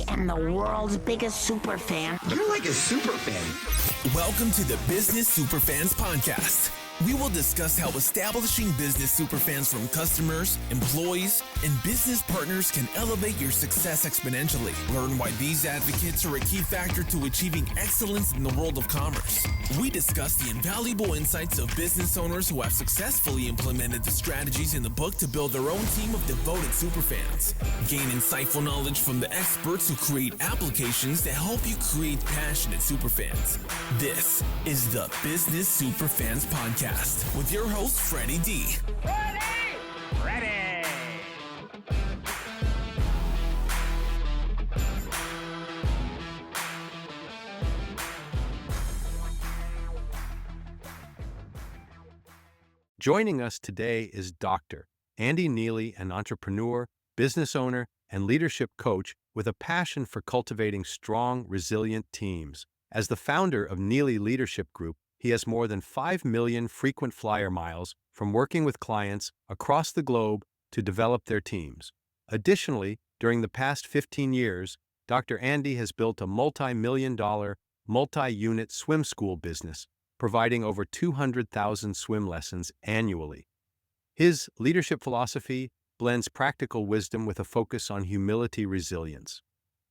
I am the world's biggest super fan. You're like a super fan. Welcome to the Business Superfans Podcast. We will discuss how establishing business superfans from customers, employees, and business partners can elevate your success exponentially. Learn why these advocates are a key factor to achieving excellence in the world of commerce. We discuss the invaluable insights of business owners who have successfully implemented the strategies in the book to build their own team of devoted superfans. Gain insightful knowledge from the experts who create applications that help you create passionate superfans. This is the Business Superfans Podcast with your host, Freddie D. Ready! Joining us today is Dr. Andy Neillie, an entrepreneur, business owner, and leadership coach with a passion for cultivating strong, resilient teams. As the founder of Neillie Leadership Group, he has more than 5 million frequent flyer miles from working with clients across the globe to develop their teams. Additionally, during the past 15 years, Dr. Andy has built a multi-million-dollar, multi-unit swim school business, providing over 200,000 swim lessons annually. His leadership philosophy blends practical wisdom with a focus on humility resilience.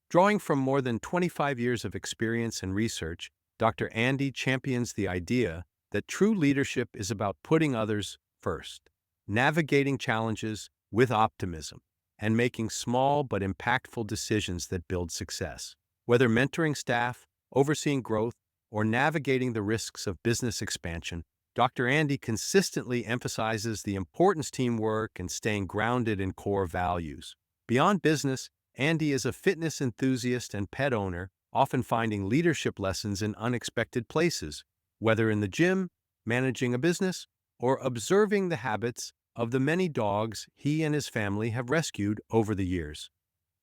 Drawing from more than 25 years of experience and research, Dr. Andy champions the idea that true leadership is about putting others first, navigating challenges with optimism, and making small but impactful decisions that build success. Whether mentoring staff, overseeing growth, or navigating the risks of business expansion, Dr. Andy consistently emphasizes the importance of teamwork and staying grounded in core values. Beyond business, Andy is a fitness enthusiast and pet owner, often finding leadership lessons in unexpected places, whether in the gym, managing a business, or observing the habits of the many dogs he and his family have rescued over the years.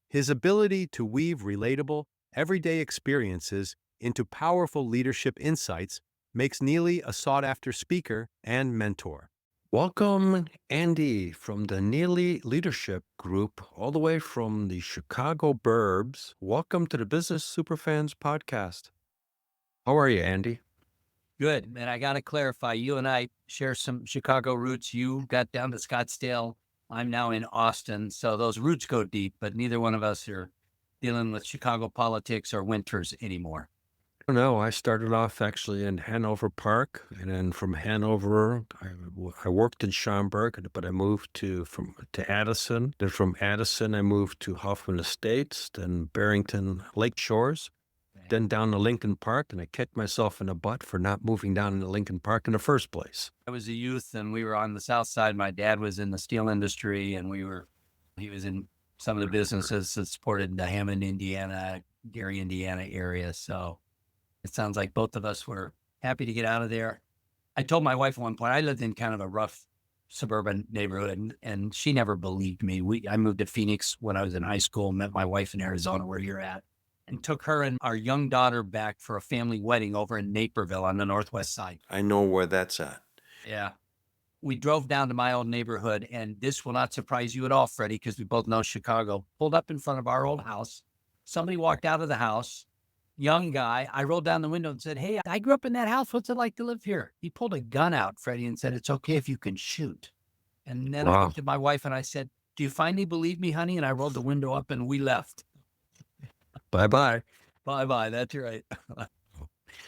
His ability to weave relatable, everyday experiences into powerful leadership insights makes Neillie a sought-after speaker and mentor. Welcome, Andy, from the Neillie Leadership Group, all the way from the Chicago burbs. Welcome to the Business Superfans Podcast. How are you, Andy? Good. And I got to clarify, you and I share some Chicago roots. You got down to Scottsdale. I'm now in Austin. So those roots go deep, but neither one of us are dealing with Chicago politics or winters anymore. No, I started off actually in Hanover Park, and then from Hanover, I worked in Schaumburg, but I moved to Addison. Then from Addison, I moved to Hoffman Estates, then Barrington Lake Shores, then down to Lincoln Park, and I kicked myself in the butt for not moving down into Lincoln Park in the first place. I was a youth, and we were on the south side. My dad was in the steel industry, and he was in some of the businesses that supported the Hammond, Indiana, Gary, Indiana area. So it sounds like both of us were happy to get out of there. I told my wife at one point, I lived in kind of a rough suburban neighborhood, and she never believed me. I moved to Phoenix when I was in high school, met my wife in Arizona, where you're at, and took her and our young daughter back for a family wedding over in Naperville on the northwest side. I know where that's at. Yeah. We drove down to my old neighborhood, and this will not surprise you at all, Freddie, because we both know Chicago. Pulled up in front of our old house. Somebody walked out of the house. Young guy. I rolled down the window and said, "Hey, I grew up in that house. What's it like to live here?" He pulled a gun out, Freddie, and said, "It's okay if you can shoot." And then I looked at my wife and I said, "Do you finally believe me, honey?" And I rolled the window up and we left. Bye-bye. Bye-bye. That's right.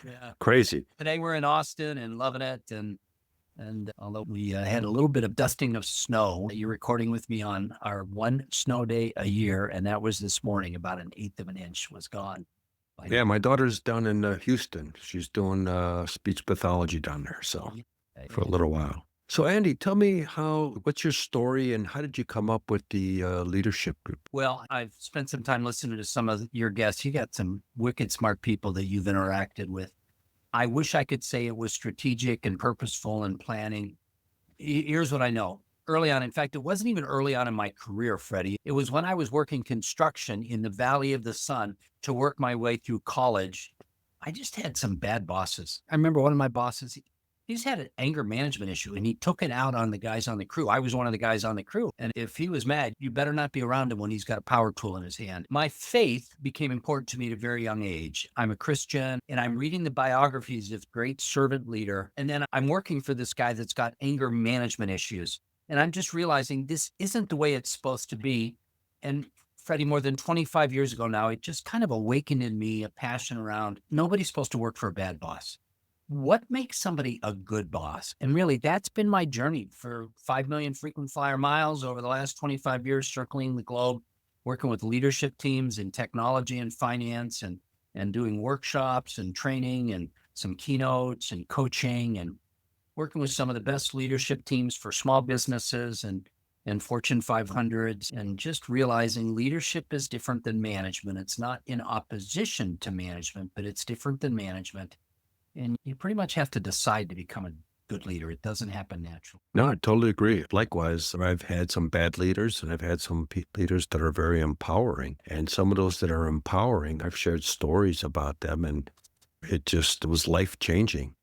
Yeah. Crazy. Today we're in Austin and loving it. And although we had a little bit of dusting of snow, you're recording with me on our one snow day a year. And that was this morning. About an eighth of an inch was gone. Yeah, my daughter's down in Houston. She's doing speech pathology down there, so for a little while. So, Andy, tell me what's your story and how did you come up with the leadership group? Well, I've spent some time listening to some of your guests. You got some wicked smart people that you've interacted with. I wish I could say it was strategic and purposeful and planning. Here's what I know. Early on, in fact, it wasn't even early on in my career, Freddie. It was when I was working construction in the Valley of the Sun to work my way through college. I just had some bad bosses. I remember one of my bosses, he's had an anger management issue and he took it out on the guys on the crew. I was one of the guys on the crew. And if he was mad, you better not be around him when he's got a power tool in his hand. My faith became important to me at a very young age. I'm a Christian and I'm reading the biographies of great servant leader. And then I'm working for this guy that's got anger management issues. And I'm just realizing this isn't the way it's supposed to be. And Freddie, more than 25 years ago now, it just kind of awakened in me a passion around nobody's supposed to work for a bad boss. What makes somebody a good boss? And really, that's been my journey for 5 million frequent flyer miles over the last 25 years, circling the globe, working with leadership teams in technology and finance and doing workshops and training and some keynotes and coaching and working with some of the best leadership teams for small businesses and Fortune 500s, and just realizing leadership is different than management. It's not in opposition to management, but it's different than management. And you pretty much have to decide to become a good leader. It doesn't happen naturally. No, I totally agree. Likewise, I've had some bad leaders and I've had some leaders that are very empowering. And some of those that are empowering, I've shared stories about them and it was life-changing.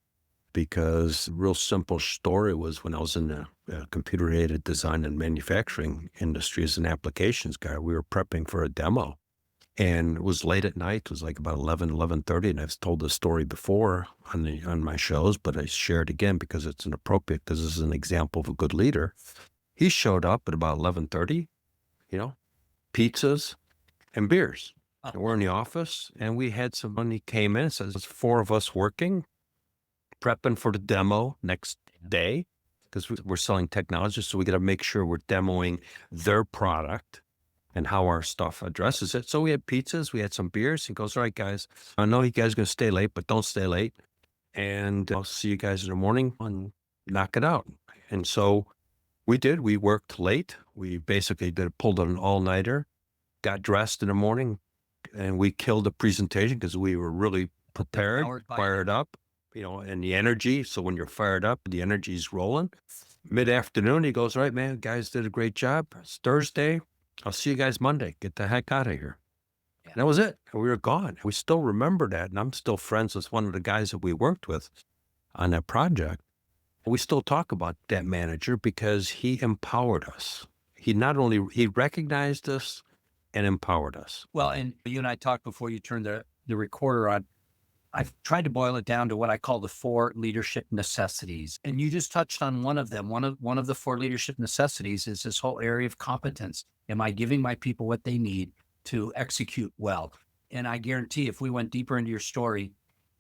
Because real simple story was when I was in the computer-aided design and manufacturing industry as an applications guy, we were prepping for a demo. And it was late at night. It was like about 11:30. And I've told this story before on my shows, but I share it again because it's inappropriate because this is an example of a good leader. He showed up at about 11:30, pizzas and beers. And we're in the office and we had some money came in. So there's 4 of us working, prepping for the demo next day because we're selling technology. So we got to make sure we're demoing their product and how our stuff addresses it. So we had pizzas, we had some beers. He goes, all right, guys, I know you guys are going to stay late, but don't stay late. And I'll see you guys in the morning and knock it out. And so we did. We worked late. We basically pulled an all-nighter, got dressed in the morning, and we killed the presentation because we were really prepared, fired up. And the energy. So when you're fired up, the energy's rolling. Mid-afternoon, he goes, all right, man, guys did a great job. It's Thursday. I'll see you guys Monday. Get the heck out of here. Yeah. And that was it. And we were gone. We still remember that. And I'm still friends with one of the guys that we worked with on that project. We still talk about that manager because he empowered us. He recognized us and empowered us. Well, and you and I talked before you turned the recorder on. I've tried to boil it down to what I call the 4 leadership necessities. And you just touched on one of them. One of the 4 leadership necessities is this whole area of competence. Am I giving my people what they need to execute well? And I guarantee if we went deeper into your story,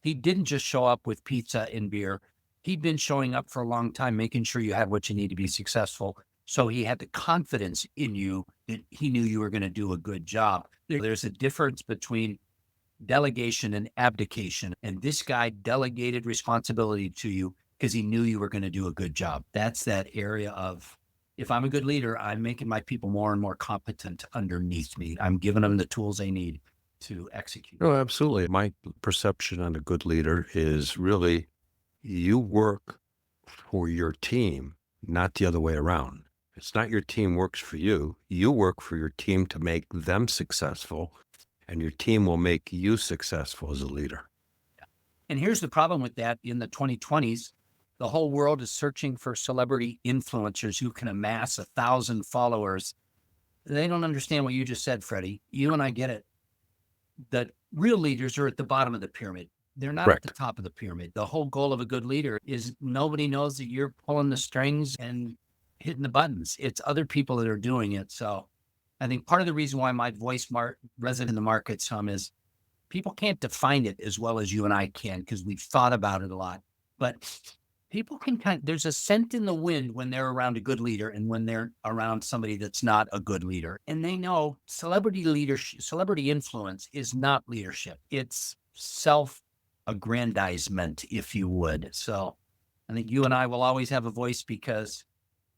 he didn't just show up with pizza and beer. He'd been showing up for a long time, making sure you had what you need to be successful. So he had the confidence in you that he knew you were going to do a good job. There's a difference between delegation and abdication. And this guy delegated responsibility to you because he knew you were going to do a good job. That's that area of, if I'm a good leader, I'm making my people more and more competent underneath me. I'm giving them the tools they need to execute. Oh, absolutely. My perception on a good leader is really you work for your team, not the other way around. It's not your team works for you. You work for your team to make them successful. And your team will make you successful as a leader. And here's the problem with that. In the 2020s, the whole world is searching for celebrity influencers who can amass 1,000 followers. They don't understand what you just said, Freddie. You and I get it. The real leaders are at the bottom of the pyramid. They're not Correct. at the top of the pyramid. The whole goal of a good leader is nobody knows that you're pulling the strings and hitting the buttons. It's other people that are doing it. So I think part of the reason why my voice resonates in the market some is people can't define it as well as you and I can because we've thought about it a lot. But people can there's a scent in the wind when they're around a good leader and when they're around somebody that's not a good leader. And they know celebrity leadership, celebrity influence is not leadership. It's self-aggrandizement, if you would. So I think you and I will always have a voice because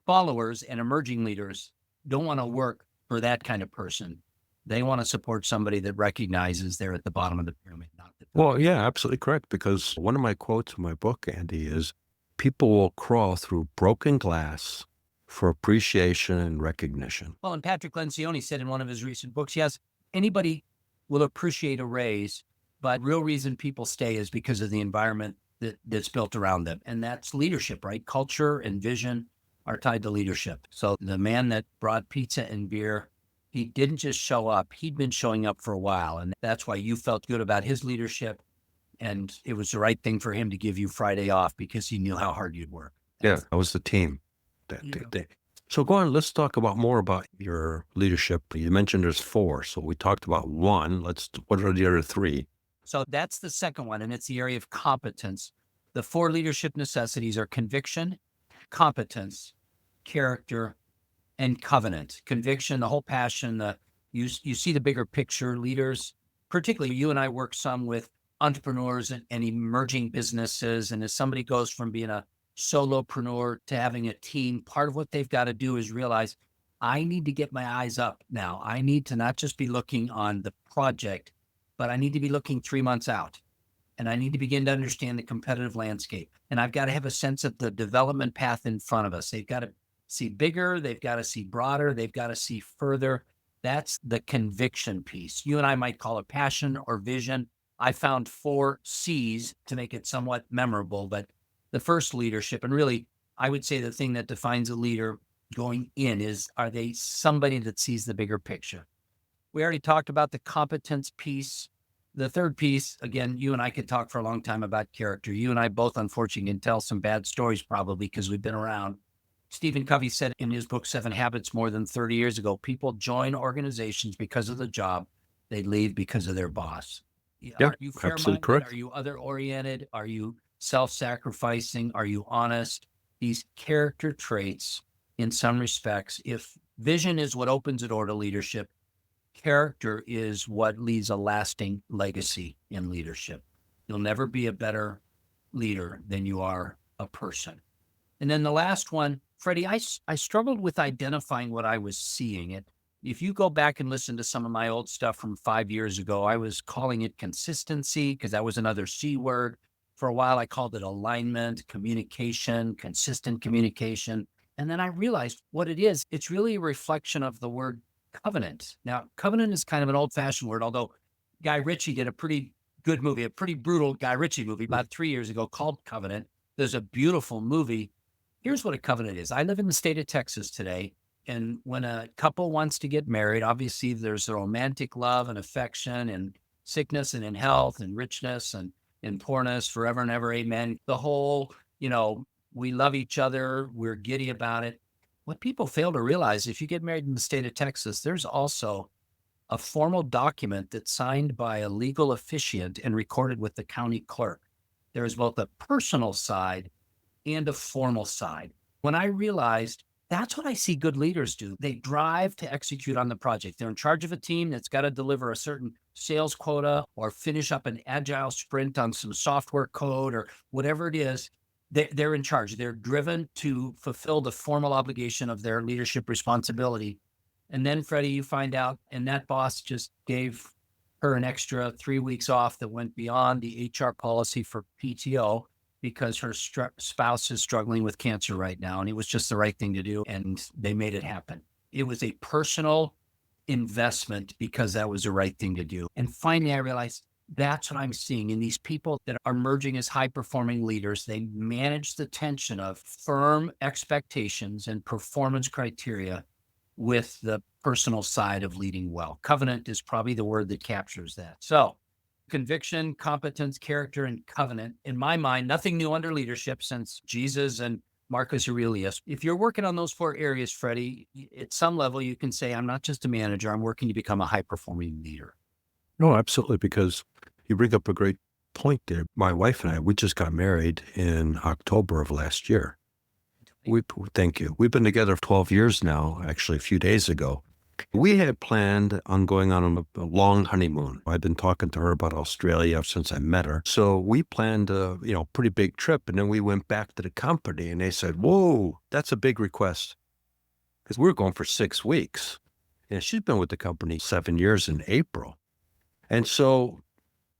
followers and emerging leaders don't want to work for that kind of person. They want to support somebody that recognizes they're at the bottom of the pyramid, not the top. Well, yeah, absolutely correct. Because one of my quotes in my book, Andy, is people will crawl through broken glass for appreciation and recognition. Well, and Patrick Lencioni said in one of his recent books, yes, anybody will appreciate a raise, but real reason people stay is because of the environment that's built around them. And that's leadership, right? Culture and vision are tied to leadership. So the man that brought pizza and beer, he didn't just show up, he'd been showing up for a while. And that's why you felt good about his leadership. And it was the right thing for him to give you Friday off because he knew how hard you'd work. Yeah, that was the team that day. So go on, let's talk more about your leadership. You mentioned there's 4. So we talked about 1. What are the other 3? So that's the second one, and it's the area of competence. The 4 leadership necessities are conviction, competence, character, and covenant. Conviction, the whole passion, you see the bigger picture. Leaders, particularly you and I work some with entrepreneurs and emerging businesses. And as somebody goes from being a solopreneur to having a team, part of what they've got to do is realize, I need to get my eyes up now. I need to not just be looking on the project, but I need to be looking 3 months out. And I need to begin to understand the competitive landscape. And I've got to have a sense of the development path in front of us. They've got to see bigger, they've got to see broader, they've got to see further. That's the conviction piece. You and I might call it passion or vision. I found 4 C's to make it somewhat memorable, but the first, leadership, and really, I would say the thing that defines a leader going in is, are they somebody that sees the bigger picture? We already talked about the competence piece. The third piece, again, you and I could talk for a long time about character. You and I both, unfortunately, can tell some bad stories probably because we've been around. Stephen Covey said in his book, 7 Habits, more than 30 years ago, people join organizations because of the job. They leave because of their boss. Yeah, Are you absolutely fair-minded? correct. Are you other-oriented? Are you self-sacrificing? Are you honest? These character traits, in some respects, if vision is what opens the door to leadership, character is what leaves a lasting legacy in leadership. You'll never be a better leader than you are a person. And then the last one, Freddie, I struggled with identifying what I was seeing. If you go back and listen to some of my old stuff from 5 years ago, I was calling it consistency because that was another C word. For a while, I called it alignment, communication, consistent communication. And then I realized what it is. It's really a reflection of the word covenant. Now, covenant is kind of an old-fashioned word, although Guy Ritchie did a pretty good movie, a pretty brutal Guy Ritchie movie about 3 years ago called Covenant. There's a beautiful movie. Here's what a covenant is. I live in the state of Texas today, and when a couple wants to get married, obviously there's a romantic love and affection and sickness and in health and richness and in poorness, forever and ever, amen. The whole, we love each other, we're giddy about it. What people fail to realize, if you get married in the state of Texas, there's also a formal document that's signed by a legal officiant and recorded with the county clerk. There is both a personal side and a formal side. When I realized that's what I see good leaders do, they drive to execute on the project. They're in charge of a team that's got to deliver a certain sales quota or finish up an agile sprint on some software code or whatever it is. They're in charge. They're driven to fulfill the formal obligation of their leadership responsibility. And then, Freddie, you find out, and that boss just gave her an extra 3 weeks off that went beyond the HR policy for PTO because her spouse is struggling with cancer right now. And it was just the right thing to do. And they made it happen. It was a personal investment because that was the right thing to do. And finally, I realized that's what I'm seeing in these people that are emerging as high-performing leaders. They manage the tension of firm expectations and performance criteria with the personal side of leading well. Covenant is probably the word that captures that. So conviction, competence, character, and covenant. In my mind, nothing new under leadership since Jesus and Marcus Aurelius. If you're working on those 4 areas, Freddie, at some level, you can say, I'm not just a manager, I'm working to become a high-performing leader. No, absolutely, because you bring up a great point there. My wife and I, we just got married in October of last year. Thank you. We've been together for 12 years now, actually a few days ago. We had planned on going on a long honeymoon. I've been talking to her about Australia since I met her. So we planned a pretty big trip, and then we went back to the company, and they said, whoa, that's a big request. Because we were going for 6 weeks. And she's been with the company 7 years in April. And so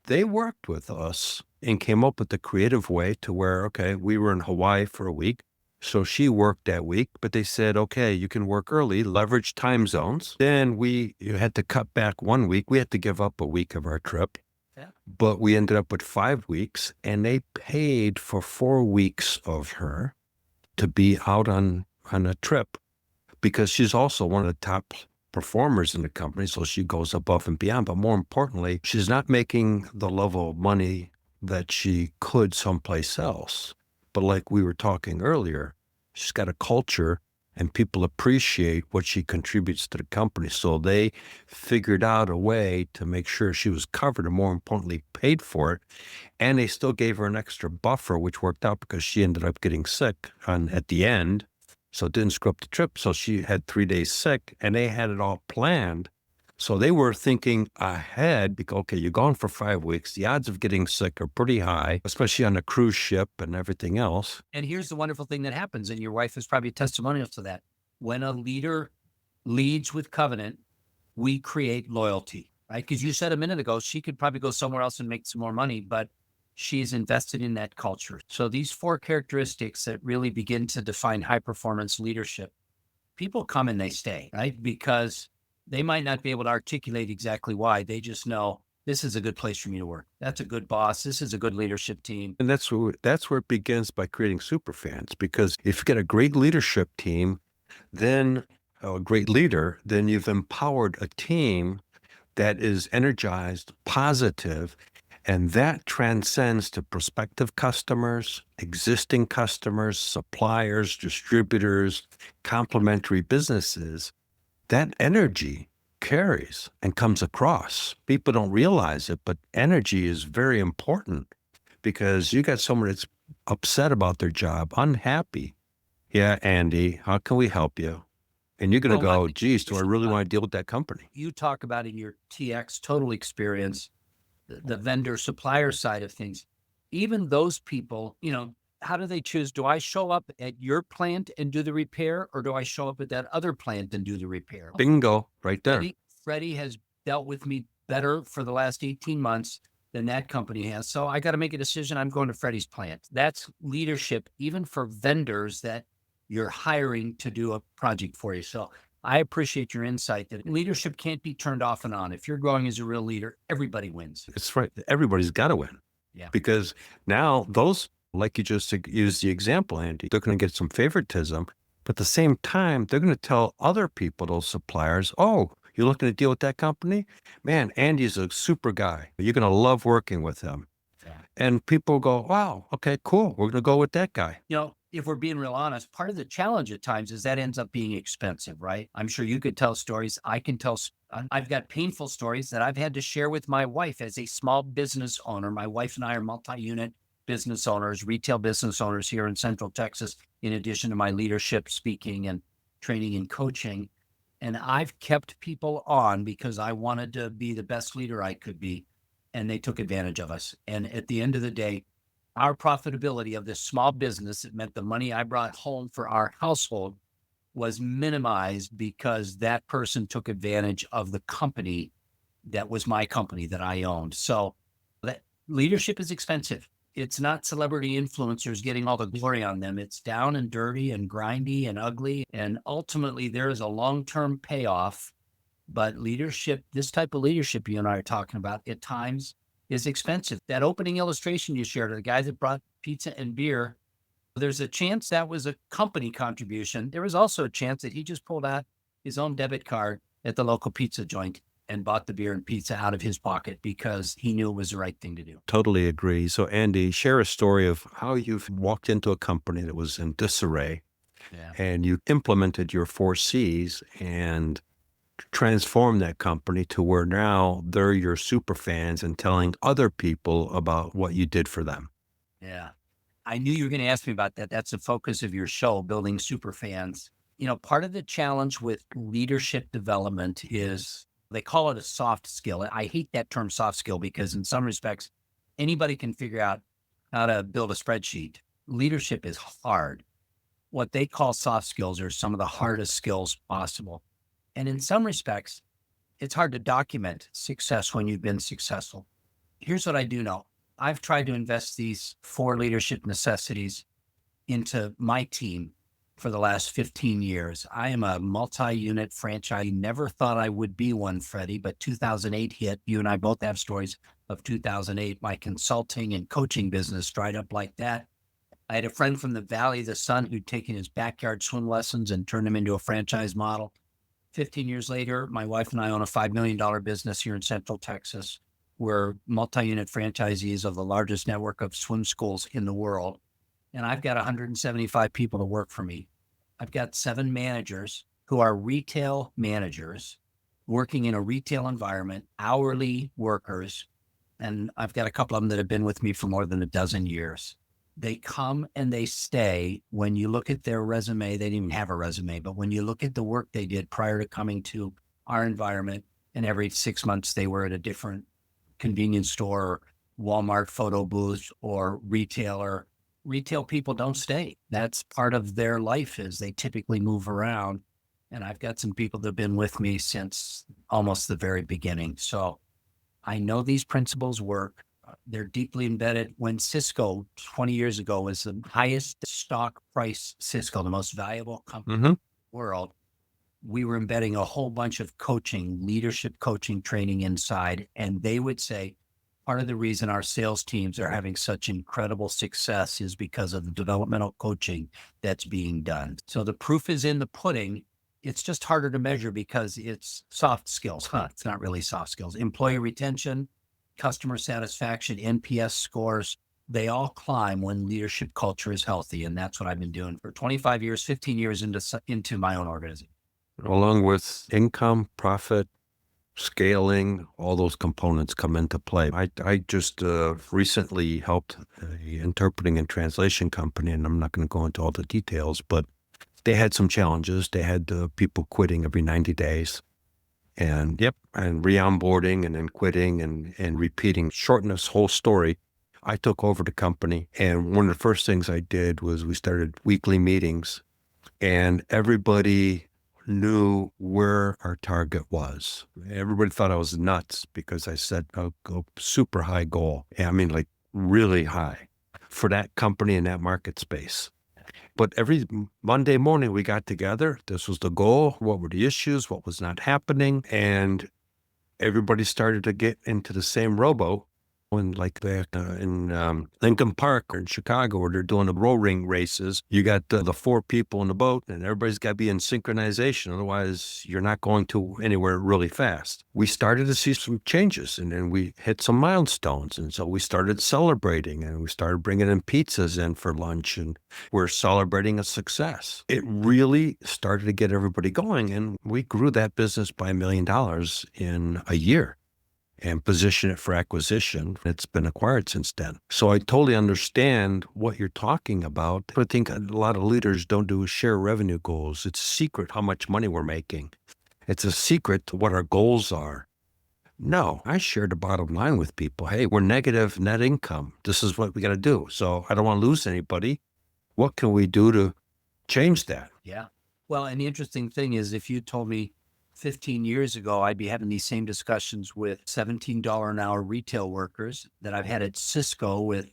they worked with us and came up with a creative way to where, okay, we were in Hawaii for a week. So she worked that week, but they said, okay, you can work early, leverage time zones. Then you had to cut back 1 week. We had to give up a week of our trip. Yeah. but we ended up with 5 weeks, and they paid for 4 weeks of her to be out on a trip because she's also one of the top performers in the company. So she goes above and beyond. But more importantly, she's not making the level of money that she could someplace else. But like we were talking earlier, she's got a culture and people appreciate what she contributes to the company. So they figured out a way to make sure she was covered and, more importantly, paid for it. And they still gave her an extra buffer, which worked out because she ended up getting sick at the end. So it didn't screw up the trip. So she had 3 days sick, and they had it all planned. So they were thinking ahead because, okay, you're gone for 5 weeks. The odds of getting sick are pretty high, especially on a cruise ship and everything else. And here's the wonderful thing that happens, and your wife is probably a testimonial to that. When a leader leads with covenant, we create loyalty, right? Because you said a minute ago, she could probably go somewhere else and make some more money, but she's invested in that culture. So these 4 characteristics that really begin to define high performance leadership, people come and they stay, right? Because they might not be able to articulate exactly why. They just know this is a good place for me to work. That's a good boss. This is a good leadership team. And that's where it begins, by creating superfans. Because if you get a great leadership team, then a great leader, then you've empowered a team that is energized, positive, and that transcends to prospective customers, existing customers, suppliers, distributors, complementary businesses. That energy carries and comes across. People don't realize it, but energy is very important because you got someone that's upset about their job, unhappy. Yeah, Andy, how can we help you? And you're going to Well, go, geez, do I really want to deal with that company? You talk about in your TX total experience, the vendor supplier side of things. Even those people, how do they choose? Do I show up at your plant and do the repair, or do I show up at that other plant and do the repair? Bingo, right there. Freddie has dealt with me better for the last 18 months than that company has. So I got to make a decision. I'm going to Freddie's plant. That's leadership, even for vendors that you're hiring to do a project for you. So I appreciate your insight that leadership can't be turned off and on. If you're growing as a real leader, everybody wins. It's right. Everybody's got to win. Yeah. Because now those, like you just used the example, Andy, they're going to get some favoritism, but at the same time, they're going to tell other people, those suppliers, oh, you're looking to deal with that company? Man, Andy's a super guy. You're going to love working with him. Yeah. And people go, wow, okay, cool. We're going to go with that guy. If we're being real honest, part of the challenge at times is that ends up being expensive, right? I'm sure you could tell stories. I can tell. I've got painful stories that I've had to share with my wife as a small business owner. My wife and I are multi-unit business owners, retail business owners here in Central Texas, in addition to my leadership, speaking and training and coaching. And I've kept people on because I wanted to be the best leader I could be. And they took advantage of us. And at the end of the day, our profitability of this small business, it meant the money I brought home for our household was minimized because that person took advantage of the company that was my company that I owned. So that leadership is expensive. It's not celebrity influencers getting all the glory on them. It's down and dirty and grindy and ugly. And ultimately, there is a long-term payoff. But leadership, this type of leadership you and I are talking about, at times is expensive. That opening illustration you shared of the guy that brought pizza and beer, there's a chance that was a company contribution. There was also a chance that he just pulled out his own debit card at the local pizza joint and bought the beer and pizza out of his pocket because he knew it was the right thing to do. Totally agree. So Andy, share a story of how you've walked into a company that was in disarray and you implemented your 4 C's and transform that company to where now they're your super fans and telling other people about what you did for them. Yeah. I knew you were going to ask me about that. That's the focus of your show, building super fans. Part of the challenge with leadership development is they call it a soft skill. I hate that term soft skill because in some respects, anybody can figure out how to build a spreadsheet. Leadership is hard. What they call soft skills are some of the hardest skills possible. And in some respects, it's hard to document success when you've been successful. Here's what I do know. I've tried to invest these 4 leadership necessities into my team for the last 15 years. I am a multi-unit franchise. Never thought I would be one, Freddie, but 2008 hit. You and I both have stories of 2008. My consulting and coaching business dried up like that. I had a friend from the Valley of the Sun who'd taken his backyard swim lessons and turned them into a franchise model. 15 years later, my wife and I own a $5 million business here in Central Texas. We're multi-unit franchisees of the largest network of swim schools in the world. And I've got 175 people to work for me. I've got 7 managers who are retail managers working in a retail environment, hourly workers. And I've got a couple of them that have been with me for more than a dozen years. They come and they stay. When you look at their resume, they didn't even have a resume, but when you look at the work they did prior to coming to our environment, and every 6 months they were at a different convenience store, Walmart photo booth, or retailer. Retail people don't stay. That's part of their life, is they typically move around. And I've got some people that have been with me since almost the very beginning. So I know these principles work. They're deeply embedded. When Cisco 20 years ago was the highest stock price, Cisco, the most valuable company in the world, we were embedding a whole bunch of coaching, leadership coaching training inside. And they would say, part of the reason our sales teams are having such incredible success is because of the developmental coaching that's being done. So the proof is in the pudding. It's just harder to measure because it's soft skills. It's not really soft skills. Employee retention, customer satisfaction, NPS scores, they all climb when leadership culture is healthy. And that's what I've been doing for 25 years, 15 years into my own organization. Along with income, profit, scaling, all those components come into play. I just recently helped an interpreting and translation company, and I'm not going to go into all the details, but they had some challenges. They had people quitting every 90 days. And re-onboarding and then quitting and repeating. Shorten this whole story, I took over the company, and one of the first things I did was we started weekly meetings, and everybody knew where our target was. Everybody thought I was nuts because I set a super high goal. I mean, like really high for that company in that market space. But every Monday morning we got together. This was the goal. What were the issues? What was not happening? And everybody started to get into the same rowboat. When like in Lincoln Park or in Chicago, where they're doing the row ring races, you got the 4 people in the boat, and everybody's got to be in synchronization. Otherwise, you're not going to anywhere really fast. We started to see some changes, and then we hit some milestones. And so we started celebrating, and we started bringing in pizzas in for lunch, and we're celebrating a success. It really started to get everybody going, and we grew that business by $1 million in a year. And position it for acquisition. It's been acquired since then. So I totally understand what you're talking about. I think a lot of leaders don't do share revenue goals. It's a secret how much money we're making. It's a secret to what our goals are. No, I share the bottom line with people. Hey, we're negative net income. This is what we got to do. So I don't want to lose anybody. What can we do to change that? Yeah. Well, and the interesting thing is, if you told me 15 years ago, I'd be having these same discussions with $17 an hour retail workers that I've had at Cisco with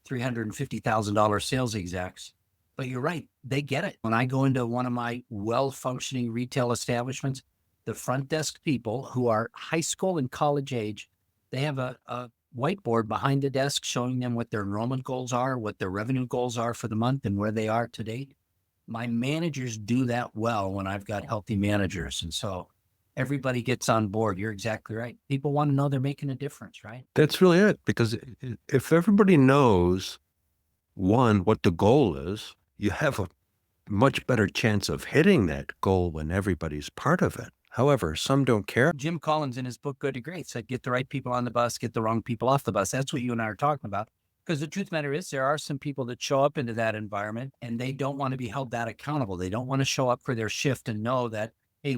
$350,000 sales execs. But you're right, they get it. When I go into one of my well-functioning retail establishments, the front desk people who are high school and college age, they have a whiteboard behind the desk showing them what their enrollment goals are, what their revenue goals are for the month, and where they are to date. My managers do that well when I've got healthy managers. And so everybody gets on board. You're exactly right. People want to know they're making a difference, right? That's really it. Because if everybody knows, one, what the goal is, you have a much better chance of hitting that goal when everybody's part of it. However, some don't care. Jim Collins in his book, Good to Great, said, get the right people on the bus, get the wrong people off the bus. That's what you and I are talking about. Because the truth of the matter is, there are some people that show up into that environment and they don't want to be held that accountable. They don't want to show up for their shift and know that, hey,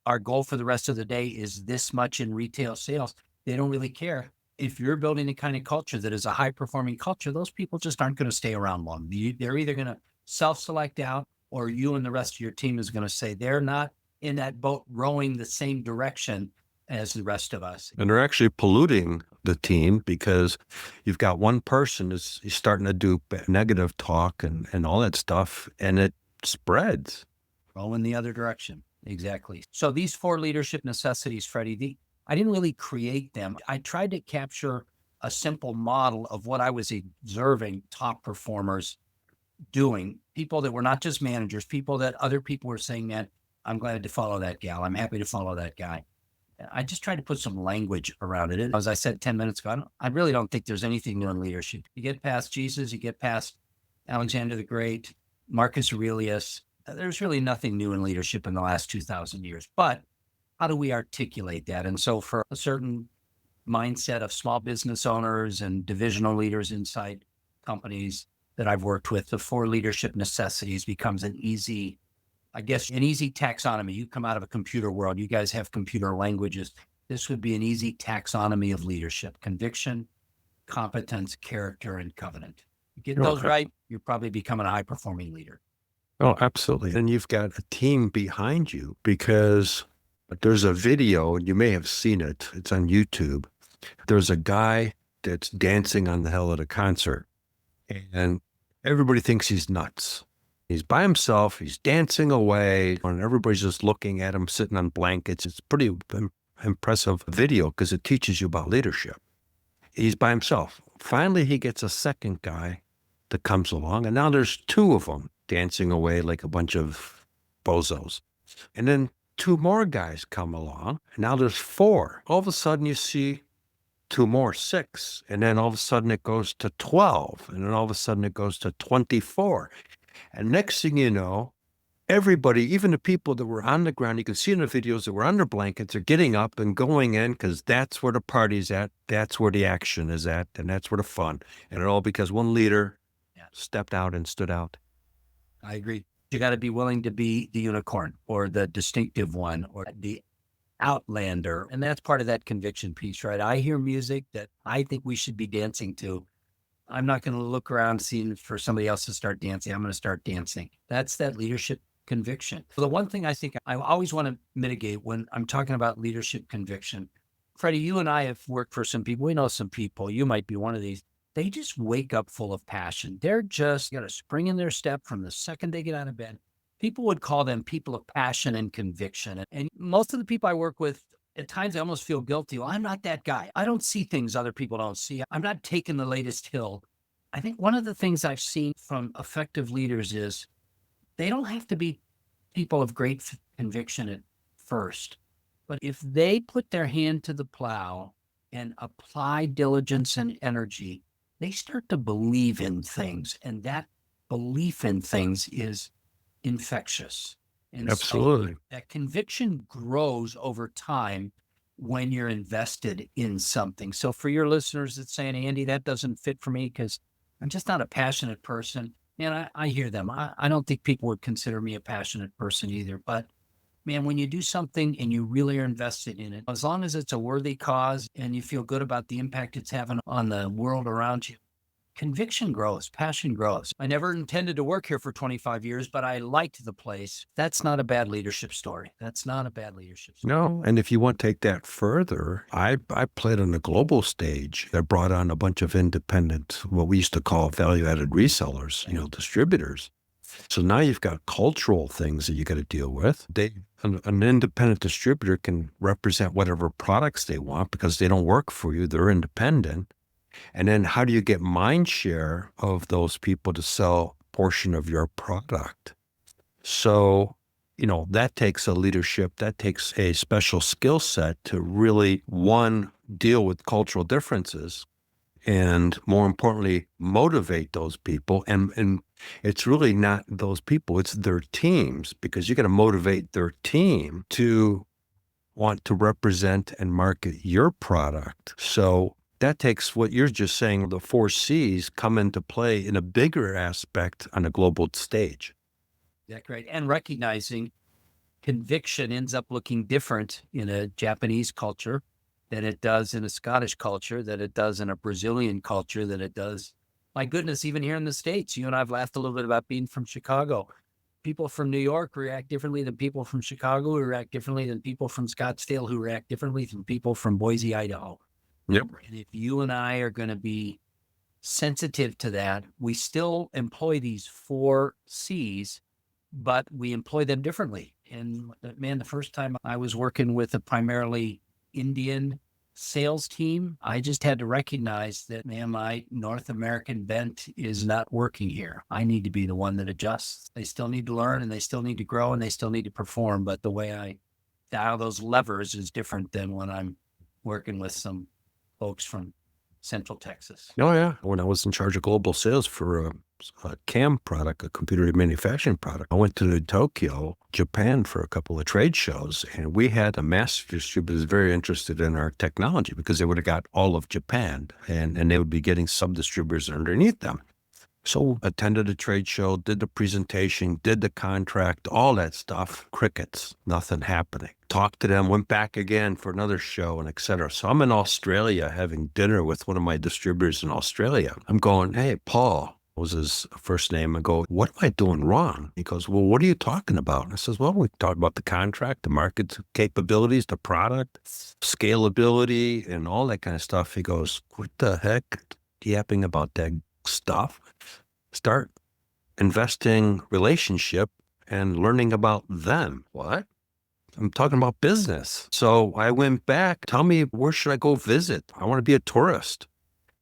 our goal for the rest of the day is this much in retail sales. They don't really care. If you're building the kind of culture that is a high performing culture, those people just aren't going to stay around long. They're either going to self-select out, or you and the rest of your team is going to say they're not in that boat rowing the same direction as the rest of us. And they're actually polluting the team, because you've got one person is starting to do negative talk and all that stuff. And it spreads. Roll in the other direction. Exactly. So these 4 leadership necessities, Freddie, I didn't really create them. I tried to capture a simple model of what I was observing top performers doing, people that were not just managers, people that other people were saying, man, I'm glad to follow that gal. I'm happy to follow that guy. I just tried to put some language around it. And as I said 10 minutes ago, I really don't think there's anything new in leadership. You get past Jesus, you get past Alexander the Great, Marcus Aurelius. There's really nothing new in leadership in the last 2,000 years. But how do we articulate that? And so for a certain mindset of small business owners and divisional leaders inside companies that I've worked with, the 4 leadership necessities becomes an easy taxonomy. You come out of a computer world, you guys have computer languages. This would be an easy taxonomy of leadership: conviction, competence, character, and covenant. You get those right, you're probably becoming a high-performing leader. Oh, absolutely. And you've got a team behind you, because there's a video, and you may have seen it. It's on YouTube. There's a guy that's dancing on the hell at a concert, and everybody thinks he's nuts. He's by himself, he's dancing away, and everybody's just looking at him sitting on blankets. It's pretty impressive video because it teaches you about leadership. He's by himself. Finally, he gets a second guy that comes along, and now there's 2 of them dancing away like a bunch of bozos. And then 2 more guys come along, and now there's 4. All of a sudden you see 2 more, 6, and then all of a sudden it goes to 12, and then all of a sudden it goes to 24. And next thing you know, everybody, even the people that were on the ground, you can see in the videos that were under blankets, are getting up and going in, because that's where the party's at, that's where the action is at, and that's where the fun. And it all because one leader stepped out and stood out. I agree. You got to be willing to be the unicorn or the distinctive one or the outlander. And that's part of that conviction piece, right? I hear music that I think we should be dancing to. I'm not going to look around seeing for somebody else to start dancing. I'm going to start dancing. That's that leadership conviction. So the one thing I think I always want to mitigate when I'm talking about leadership conviction, Freddie, you and I have worked for some people. We know some people. You might be one of these. They just wake up full of passion. They're just got a spring in their step from the second they get out of bed. People would call them people of passion and conviction. And most of the people I work with, at times I almost feel guilty. Well, I'm not that guy. I don't see things other people don't see. I'm not taking the latest hill. I think one of the things I've seen from effective leaders is they don't have to be people of great conviction at first. But if they put their hand to the plow and apply diligence and energy, they start to believe in things. And that belief in things is infectious. And Absolutely. so that conviction grows over time when you're invested in something. So for your listeners that's saying, Andy, that doesn't fit for me because I'm just not a passionate person. Man, I hear them. I don't think people would consider me a passionate person either. But man, when you do something and you really are invested in it, as long as it's a worthy cause and you feel good about the impact it's having on the world around you, conviction grows, passion grows. I never intended to work here for 25 years, but I liked the place. That's not a bad leadership story. That's not a bad leadership story. No, and if you want to take that further, I played on the global stage that brought on a bunch of independent, what we used to call value-added resellers, distributors. So now you've got cultural things that you got to deal with. An independent distributor can represent whatever products they want because they don't work for you. They're independent. And then how do you get mind share of those people to sell a portion of your product? So, that takes a leadership, that takes a special skill set to really, one, deal with cultural differences, and more importantly, motivate those people. And it's really not those people, it's their teams, because you got to motivate their team to want to represent and market your product. So that takes what you're just saying, the 4 C's come into play in a bigger aspect on a global stage. Yeah, great. And recognizing conviction ends up looking different in a Japanese culture than it does in a Scottish culture, than it does in a Brazilian culture, than it does, my goodness, even here in the States. You and I have laughed a little bit about being from Chicago. People from New York react differently than people from Chicago, who react differently than people from Scottsdale, who react differently than people from Boise, Idaho. Yep. And if you and I are going to be sensitive to that, we still employ these 4 C's but we employ them differently. And man, the first time I was working with a primarily Indian sales team, I just had to recognize that, man, my North American bent is not working here. I need to be the one that adjusts. They still need to learn and they still need to grow and they still need to perform. But the way I dial those levers is different than when I'm working with some folks from Central Texas. Oh, yeah. When I was in charge of global sales for a CAM product, a computer manufacturing product, I went to Tokyo, Japan for a couple of trade shows, and we had a master distributor who was very interested in our technology because they would have got all of Japan, and they would be getting sub-distributors underneath them. So attended a trade show, did the presentation, did the contract, all that stuff. Crickets, nothing happening. Talked to them, went back again for another show, and et cetera. So I'm in Australia having dinner with one of my distributors in Australia. I'm going, hey, Paul was his first name. I go, what am I doing wrong? He goes, well, what are you talking about? And I says, well, we talked about the contract, the market capabilities, the product, scalability, and all that kind of stuff. He goes, what the heck? Yapping about that stuff. Start investing relationship and learning about them. What? I'm talking about business. So I went back. Tell me, where should I go visit? I want to be a tourist.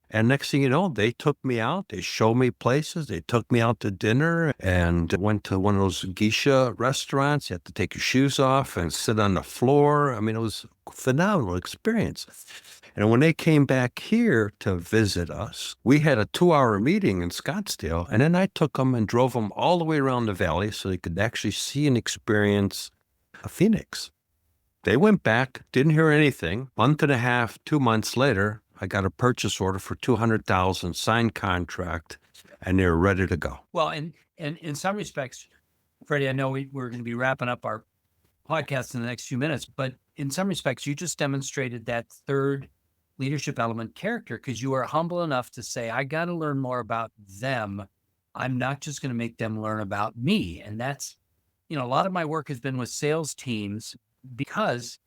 And next thing you know, they took me out. They showed me places. They took me out to dinner and went to one of those geisha restaurants. You had to take your shoes off and sit on the floor. I mean, it was a phenomenal experience. And when they came back here to visit us, we had a 2-hour meeting in Scottsdale. And then I took them and drove them all the way around the valley so they could actually see and experience Phoenix. They went back, didn't hear anything. Month and a half, 2 months later, I got a purchase order for $200,000, signed contract, and they're ready to go. Well, and in some respects, Freddie, I know we're going to be wrapping up our podcast in the next few minutes, but in some respects, you just demonstrated that third leadership element, character, because you are humble enough to say, I got to learn more about them. I'm not just going to make them learn about me. And that's, a lot of my work has been with sales teams because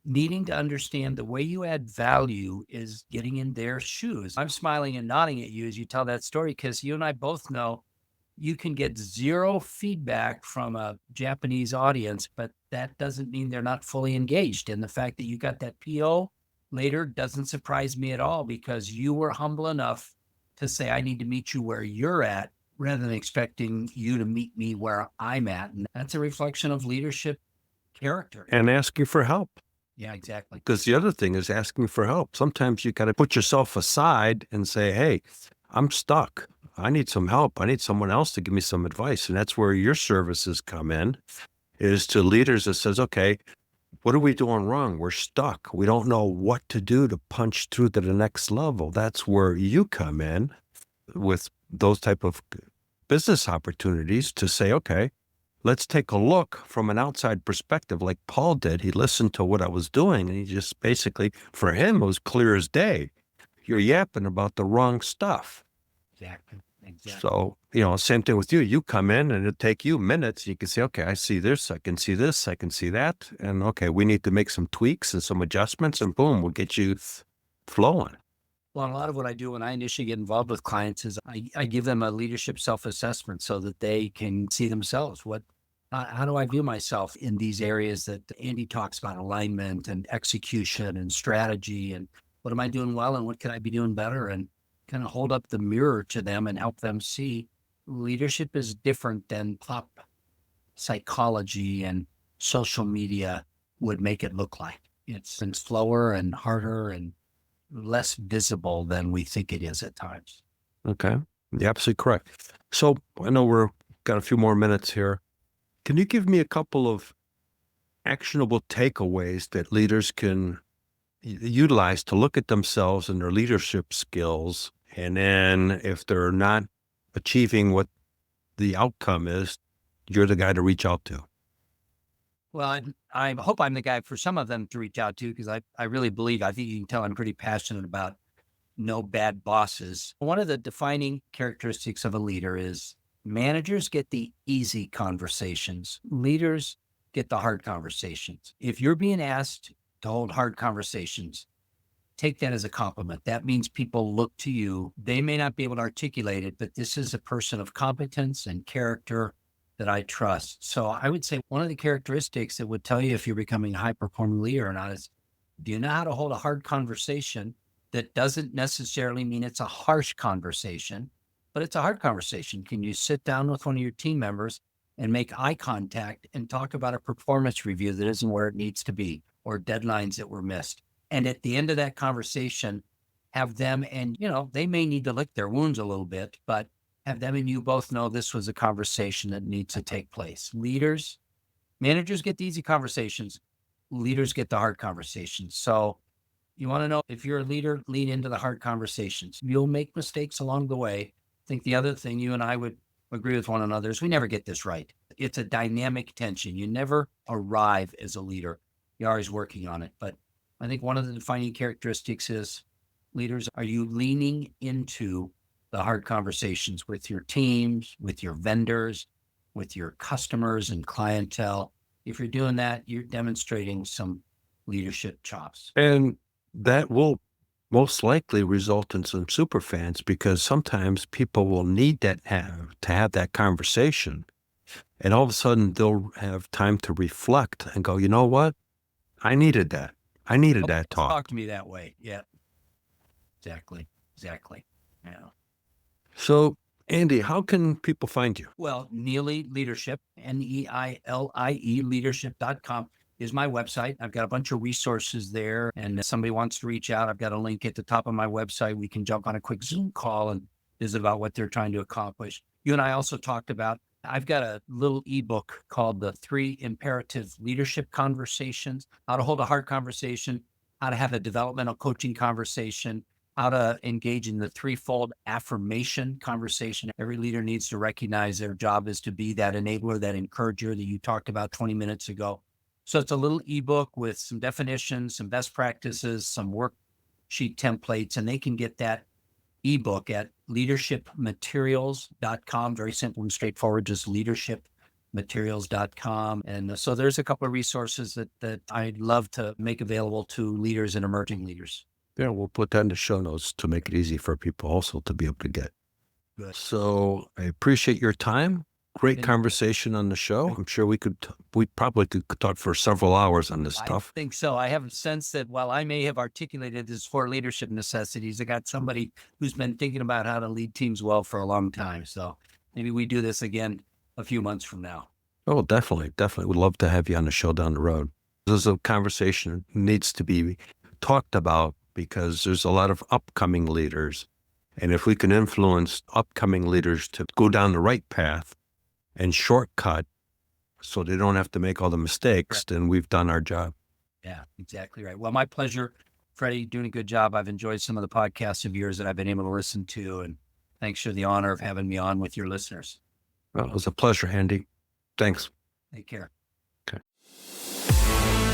needing to understand the way you add value is getting in their shoes. I'm smiling and nodding at you as you tell that story because you and I both know you can get zero feedback from a Japanese audience, but that doesn't mean they're not fully engaged. And the fact that you got that PO later doesn't surprise me at all because you were humble enough to say, I need to meet you where you're at rather than expecting you to meet me where I'm at. And that's a reflection of leadership character. And asking for help. Yeah, exactly. Because the other thing is asking for help. Sometimes you got to put yourself aside and say, hey, I'm stuck. I need some help. I need someone else to give me some advice. And that's where your services come in, is to leaders that says, okay, what are we doing wrong? We're stuck. We don't know what to do to punch through to the next level. That's where you come in with those type of business opportunities to say, okay, let's take a look from an outside perspective like Paul did. He listened to what I was doing, and he just basically, for him, it was clear as day. You're yapping about the wrong stuff. Exactly. So, same thing with you. You come in and it'll take you minutes. You can say, okay, I see this, I can see this, I can see that. And okay, we need to make some tweaks and some adjustments, and boom, we'll get you flowing. Well, a lot of what I do when I initially get involved with clients is I give them a leadership self-assessment so that they can see themselves. How do I view myself in these areas that Andy talks about, alignment and execution and strategy, and what am I doing well and what can I be doing better, and kind of hold up the mirror to them and help them see leadership is different than pop psychology and social media would make it look like. It's been slower and harder and less visible than we think it is at times. Okay. You're absolutely correct. So I know we're got a few more minutes here. Can you give me a couple of actionable takeaways that leaders can utilize to look at themselves and their leadership skills? And then if they're not achieving what the outcome is, you're the guy to reach out to. Well, I hope I'm the guy for some of them to reach out to, because I really believe, I think you can tell I'm pretty passionate about no bad bosses. One of the defining characteristics of a leader is managers get the easy conversations. Leaders get the hard conversations. If you're being asked to hold hard conversations, take that as a compliment. That means people look to you. They may not be able to articulate it, but this is a person of competence and character that I trust. So I would say one of the characteristics that would tell you if you're becoming a high-performing leader or not is, do you know how to hold a hard conversation that doesn't necessarily mean it's a harsh conversation, but it's a hard conversation? Can you sit down with one of your team members and make eye contact and talk about a performance review that isn't where it needs to be, or deadlines that were missed? And at the end of that conversation, have them, and they may need to lick their wounds a little bit, but have them and you both know this was a conversation that needs to take place. Managers get the easy conversations. Leaders get the hard conversations. So you want to know if you're a leader, lean into the hard conversations. You'll make mistakes along the way. I think the other thing you and I would agree with one another is we never get this right. It's a dynamic tension. You never arrive as a leader. You're always working on it. But I think one of the defining characteristics is, leaders, are you leaning into the hard conversations with your teams, with your vendors, with your customers and clientele? If you're doing that, you're demonstrating some leadership chops. And that will most likely result in some super fans, because sometimes people will need to have that conversation. And all of a sudden they'll have time to reflect and go, you know what? I needed that. I needed that talk. Talk to me that way. Yeah. Exactly. Yeah. So, Andy, how can people find you? Well, Neillie Leadership, Neillie leadership.com is my website. I've got a bunch of resources there. And if somebody wants to reach out, I've got a link at the top of my website. We can jump on a quick Zoom call and visit about what they're trying to accomplish. You and I also talked about, I've got a little ebook called The 3 Imperative Leadership Conversations: how to hold a hard conversation, how to have a developmental coaching conversation, how to engage in the 3-fold affirmation conversation. Every leader needs to recognize their job is to be that enabler, that encourager that you talked about 20 minutes ago. So it's a little ebook with some definitions, some best practices, some worksheet templates, and they can get that ebook at leadershipmaterials.com. Very simple and straightforward, just leadershipmaterials.com. And so there's a couple of resources that I'd love to make available to leaders and emerging leaders. Yeah, we'll put that in the show notes to make it easy for people also to be able to get. Good. So I appreciate your time. Great conversation on the show. I'm sure we probably could talk for several hours on this stuff. I think so. I have a sense that while I may have articulated this 4 leadership necessities, I got somebody who's been thinking about how to lead teams well for a long time. So maybe we do this again a few months from now. Oh, definitely. Would love to have you on the show down the road. This is a conversation that needs to be talked about, because there's a lot of upcoming leaders. And if we can influence upcoming leaders to go down the right path and shortcut so they don't have to make all the mistakes, then we've done our job. Yeah, exactly right. Well, my pleasure, Freddie, doing a good job. I've enjoyed some of the podcasts of yours that I've been able to listen to, and thanks for the honor of having me on with your listeners. Well, it was a pleasure, Andy. Thanks. Take care.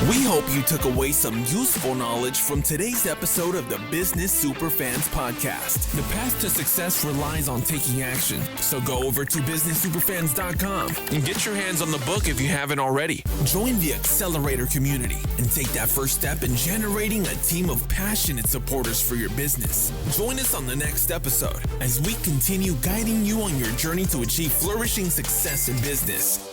We hope you took away some useful knowledge from today's episode of the Business Superfans podcast. The path to success relies on taking action. So go over to businesssuperfans.com and get your hands on the book if you haven't already. Join the Accelerator community and take that first step in generating a team of passionate supporters for your business. Join us on the next episode as we continue guiding you on your journey to achieve flourishing success in business.